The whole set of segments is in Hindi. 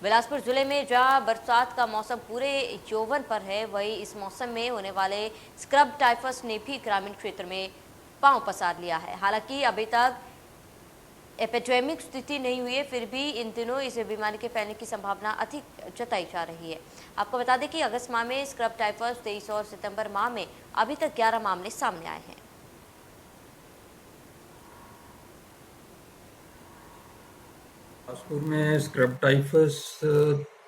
बिलासपुर जिले में जहां बरसात का मौसम पूरे यौवन पर है, वहीं इस मौसम में होने वाले स्क्रब टाइफस ने भी ग्रामीण क्षेत्र में पांव पसार लिया है। हालांकि अभी तक एपिडेमिक स्थिति नहीं हुई है, फिर भी इन दिनों इस बीमारी के फैलने की संभावना अधिक जताई जा रही है। आपको बता दें कि अगस्त माह में स्क्रब टाइफस 23 और सितंबर माह में अभी तक 11 मामले सामने आए हैं। बिलासपुर में स्क्रब टाइफस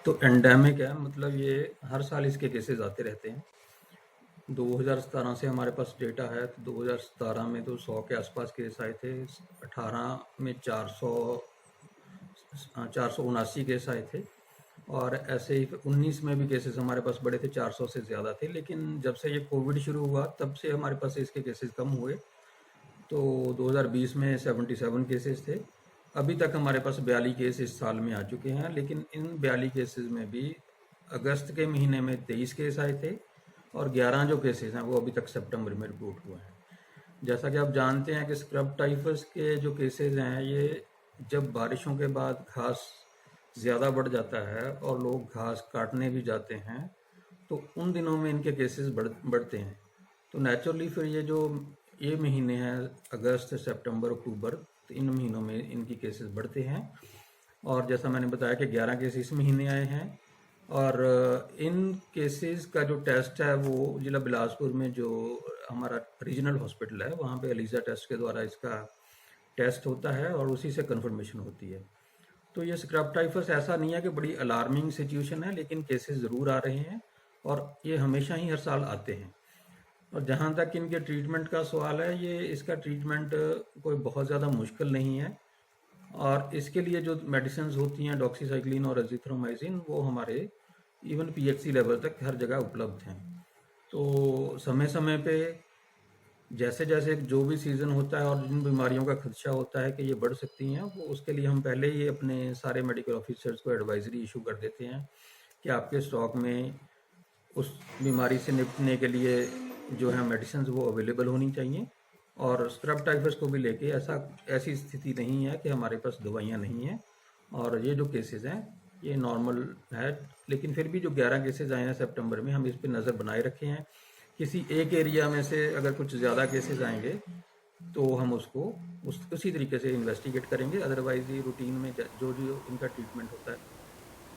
तो एंडेमिक है, मतलब ये हर साल इसके केसेस आते रहते हैं। 2017 से हमारे पास डेटा है, तो 2017 में तो 100 के आसपास केस आए थे। 18 में 479 केस आए थे, और ऐसे ही 19 में भी केसेस हमारे पास बड़े थे, 400 से ज़्यादा थे। लेकिन जब से ये कोविड शुरू हुआ तब से हमारे पास इसके केसेस कम हुए। तो 2020 में 77 केसेस थे। अभी तक हमारे पास 42 केस इस साल में आ चुके हैं, लेकिन इन 42 केसेस में भी अगस्त के महीने में 23 केस आए थे, और 11 जो केसेस हैं वो अभी तक सितंबर में रिपोर्ट हुए हैं। जैसा कि आप जानते हैं कि स्क्रब टाइफस के जो केसेस हैं, ये जब बारिशों के बाद घास ज़्यादा बढ़ जाता है और लोग घास काटने भी जाते हैं, तो उन दिनों में इनके केसेस बढ़ते हैं। तो नेचुरली फिर ये महीने हैं अगस्त, सितंबर, अक्टूबर, तो इन महीनों में इनकी केसेस बढ़ते हैं। और जैसा मैंने बताया कि 11 केस इस महीने आए हैं, और इन केसेस का जो टेस्ट है वो जिला बिलासपुर में जो हमारा रीजनल हॉस्पिटल है, वहाँ पे एलिसा टेस्ट के द्वारा इसका टेस्ट होता है और उसी से कंफर्मेशन होती है। तो ये स्क्रब टाइफस ऐसा नहीं है कि बड़ी अलार्मिंग सिचुएशन है, लेकिन केसेस ज़रूर आ रहे हैं, और ये हमेशा ही हर साल आते हैं। और जहाँ तक इनके ट्रीटमेंट का सवाल है, ये इसका ट्रीटमेंट कोई बहुत ज़्यादा मुश्किल नहीं है, और इसके लिए जो मेडिसिन होती हैं डॉक्सीसाइक्लिन और एजिथ्रोमाइसिन, वो हमारे इवन पीएचसी लेवल तक हर जगह उपलब्ध हैं। तो समय समय पे जैसे जैसे जो भी सीज़न होता है और जिन बीमारियों का खदशा होता है कि ये बढ़ सकती हैं, वो उसके लिए हम पहले ही अपने सारे मेडिकल ऑफिसर्स को एडवाइजरी इशू कर देते हैं कि आपके स्टॉक में उस बीमारी से निपटने के लिए जो है मेडिसिन वो अवेलेबल होनी चाहिए। और स्क्रब टाइफस को भी लेके ऐसी स्थिति नहीं है कि हमारे पास दवाइयाँ नहीं हैं, और ये जो केसेस हैं ये नॉर्मल है। लेकिन फिर भी जो 11 केसेस आए हैं सितंबर में, हम इस पर नज़र बनाए रखे हैं। किसी एक एरिया में से अगर कुछ ज़्यादा केसेस आएंगे तो हम उसको उसी तरीके से इन्वेस्टिगेट करेंगे, अदरवाइज ये रूटीन में जो जो इनका ट्रीटमेंट होता है